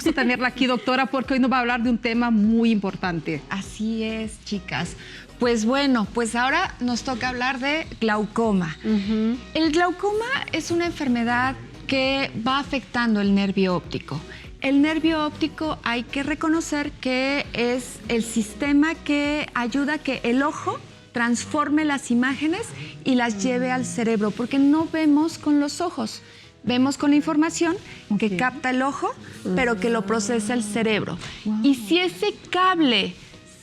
gusto tenerla aquí, doctora, porque hoy nos va a hablar de un tema muy importante. Así es, chicas. Pues bueno, pues ahora nos toca hablar de glaucoma. El glaucoma es una enfermedad que va afectando el nervio óptico. El nervio óptico hay que reconocer que es el sistema que ayuda a que el ojo transforme las imágenes y las lleve al cerebro, porque no vemos con los ojos, vemos con la información que capta el ojo, pero que lo procesa el cerebro. Y si ese cable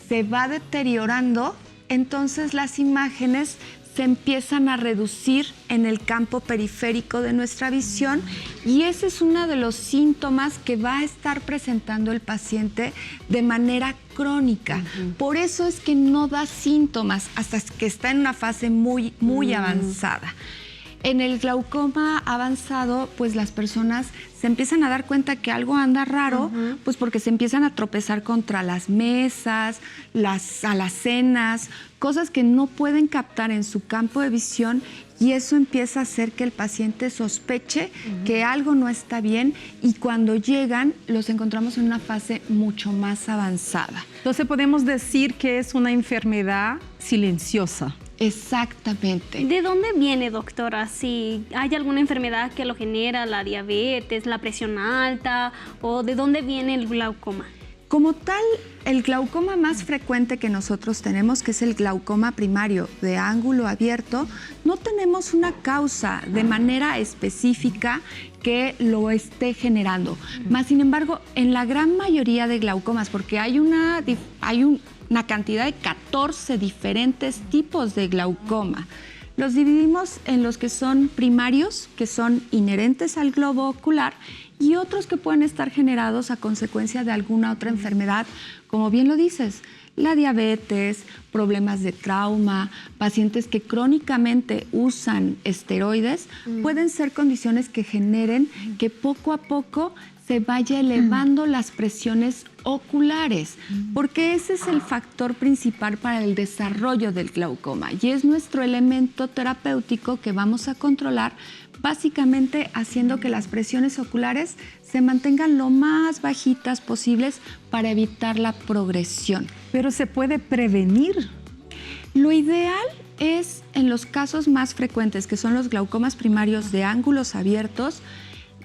se va deteriorando, entonces las imágenes se empiezan a reducir en el campo periférico de nuestra visión y ese es uno de los síntomas que va a estar presentando el paciente de manera crónica. Por eso es que no da síntomas hasta que está en una fase muy avanzada. En el glaucoma avanzado, pues las personas se empiezan a dar cuenta que algo anda raro, pues porque se empiezan a tropezar contra las mesas, las alacenas, cosas que no pueden captar en su campo de visión y eso empieza a hacer que el paciente sospeche que algo no está bien y cuando llegan los encontramos en una fase mucho más avanzada. Entonces podemos decir que es una enfermedad silenciosa. Exactamente. ¿De dónde viene, doctora? Si hay alguna enfermedad que lo genera, la diabetes, la presión alta, o ¿de dónde viene el glaucoma? Como tal, el glaucoma más frecuente que nosotros tenemos, que es el glaucoma primario de ángulo abierto, no tenemos una causa de manera específica que lo esté generando. Más sin embargo, en la gran mayoría de glaucomas, porque hay una cantidad de 14 diferentes tipos de glaucoma. Los dividimos en los que son primarios, que son inherentes al globo ocular, y otros que pueden estar generados a consecuencia de alguna otra enfermedad, como bien lo dices, la diabetes, problemas de trauma, pacientes que crónicamente usan esteroides, pueden ser condiciones que generen que poco a poco se vaya elevando las presiones oculares, porque ese es el factor principal para el desarrollo del glaucoma y es nuestro elemento terapéutico que vamos a controlar, básicamente haciendo que las presiones oculares se mantengan lo más bajitas posibles para evitar la progresión. Pero se puede prevenir. Lo ideal es, en los casos más frecuentes, que son los glaucomas primarios de ángulos abiertos,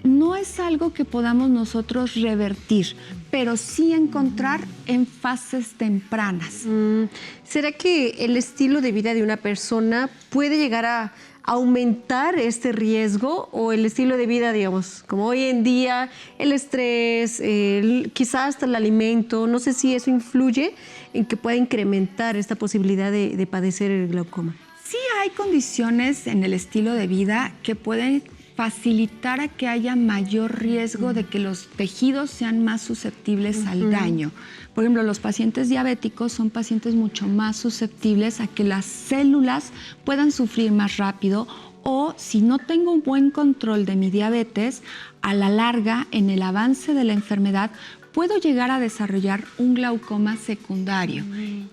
no es algo que podamos nosotros revertir, pero sí encontrar en fases tempranas. ¿Será que el estilo de vida de una persona puede llegar a aumentar este riesgo o el estilo de vida, digamos, como hoy en día, el estrés, quizás hasta el alimento, no sé si eso influye en que pueda incrementar esta posibilidad de padecer el glaucoma? Sí hay condiciones en el estilo de vida que pueden facilitar a que haya mayor riesgo de que los tejidos sean más susceptibles al daño. Por ejemplo, los pacientes diabéticos son pacientes mucho más susceptibles a que las células puedan sufrir más rápido o si no tengo un buen control de mi diabetes, a la larga, en el avance de la enfermedad, puedo llegar a desarrollar un glaucoma secundario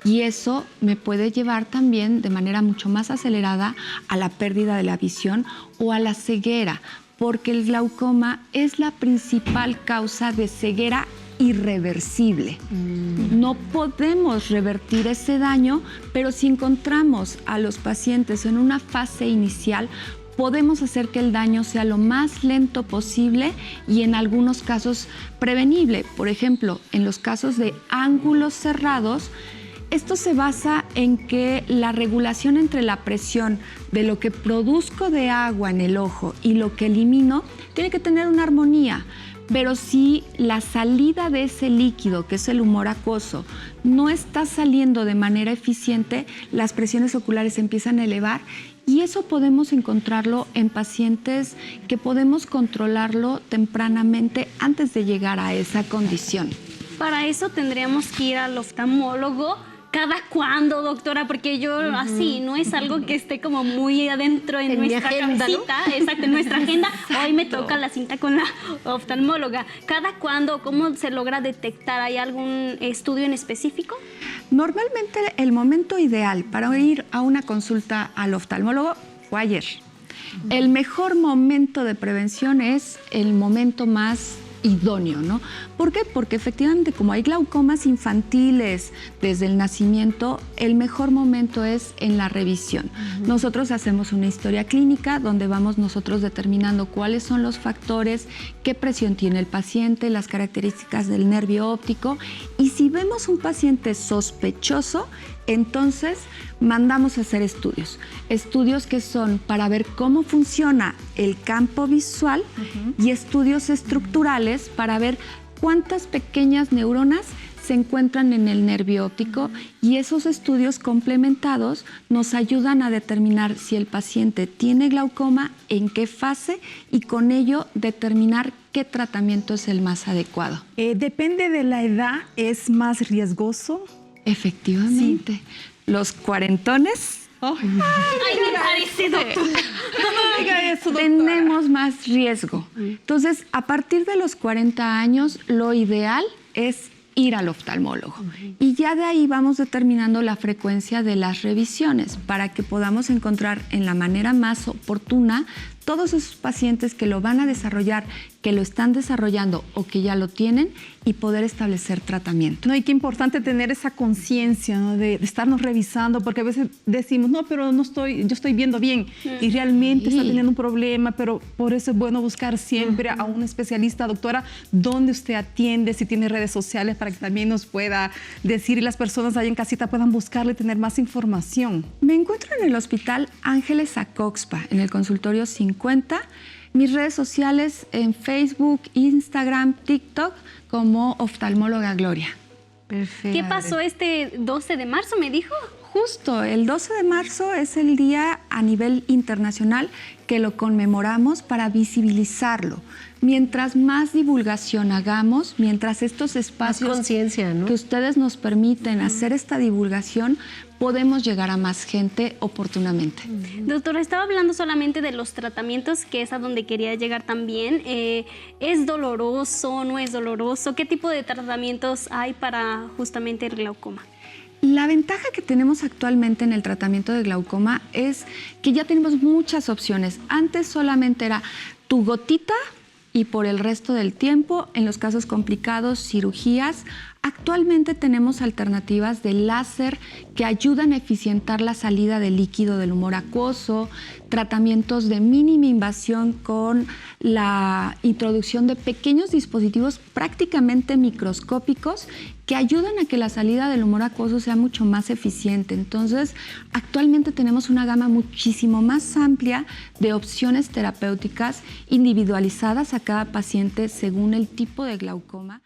y eso me puede llevar también de manera mucho más acelerada a la pérdida de la visión o a la ceguera, porque el glaucoma es la principal causa de ceguera irreversible. No podemos revertir ese daño, pero si encontramos a los pacientes en una fase inicial, podemos hacer que el daño sea lo más lento posible y en algunos casos prevenible. Por ejemplo, en los casos de ángulos cerrados, esto se basa en que la regulación entre la presión de lo que produzco de agua en el ojo y lo que elimino tiene que tener una armonía. Pero si la salida de ese líquido, que es el humor acuoso, no está saliendo de manera eficiente, las presiones oculares se empiezan a elevar y eso podemos encontrarlo en pacientes que podemos controlarlo tempranamente antes de llegar a esa condición. Para eso tendríamos que ir al oftalmólogo. ¿Cada cuándo, doctora? Porque yo así, no es algo que esté como muy adentro en nuestra agenda, cabecita, ¿no? Exacto, en nuestra agenda. Hoy me toca la cita con la oftalmóloga. ¿Cada cuándo? ¿Cómo se logra detectar? ¿Hay algún estudio en específico? Normalmente el momento ideal para ir a una consulta al oftalmólogo fue ayer. El mejor momento de prevención es el momento más idóneo, ¿no? ¿Por qué? Porque efectivamente, como hay glaucomas infantiles desde el nacimiento, el mejor momento es en la revisión. Nosotros hacemos una historia clínica donde vamos nosotros determinando cuáles son los factores, qué presión tiene el paciente, las características del nervio óptico, y si vemos un paciente sospechoso, entonces mandamos a hacer estudios que son para ver cómo funciona el campo visual y estudios estructurales para ver cuántas pequeñas neuronas se encuentran en el nervio óptico, y esos estudios complementados nos ayudan a determinar si el paciente tiene glaucoma, en qué fase, y con ello determinar qué tratamiento es el más adecuado. Depende de la edad, ¿es más riesgoso? Efectivamente. Sí. Los cuarentones. Ay, me parece, doctora. No diga eso, doctora. Tenemos más riesgo. Entonces, a partir de los 40 años, lo ideal es ir al oftalmólogo. Y ya de ahí vamos determinando la frecuencia de las revisiones para que podamos encontrar en la manera más oportuna todos esos pacientes que lo van a desarrollar, que lo están desarrollando o que ya lo tienen, y poder establecer tratamiento. No, y qué importante tener esa conciencia, ¿no? de estarnos revisando, porque a veces decimos, no, pero yo estoy viendo bien, y realmente está teniendo un problema, pero por eso es bueno buscar siempre a un especialista. Doctora, ¿dónde usted atiende? Si tiene redes sociales para que también nos pueda decir y las personas allá en casita puedan buscarle y tener más información. Me encuentro en el Hospital Ángeles Acoxpa, en el consultorio 50. Mis redes sociales en Facebook, Instagram, TikTok, como Oftalmóloga Gloria. Perfecto. ¿Qué pasó este 12 de marzo, me dijo? Justo, el 12 de marzo es el día a nivel internacional que lo conmemoramos para visibilizarlo. Mientras más divulgación hagamos, mientras estos espacios conciencia, ¿no? que ustedes nos permiten hacer esta divulgación, podemos llegar a más gente oportunamente. Doctora, estaba hablando solamente de los tratamientos, que es a donde quería llegar también. ¿Es doloroso, no es doloroso? ¿Qué tipo de tratamientos hay para justamente el glaucoma? La ventaja que tenemos actualmente en el tratamiento de glaucoma es que ya tenemos muchas opciones. Antes solamente era tu gotita y por el resto del tiempo, en los casos complicados, cirugías. Actualmente tenemos alternativas de láser que ayudan a eficientar la salida de líquido del humor acuoso, tratamientos de mínima invasión con la introducción de pequeños dispositivos prácticamente microscópicos que ayudan a que la salida del humor acuoso sea mucho más eficiente. Entonces, actualmente tenemos una gama muchísimo más amplia de opciones terapéuticas individualizadas a cada paciente según el tipo de glaucoma.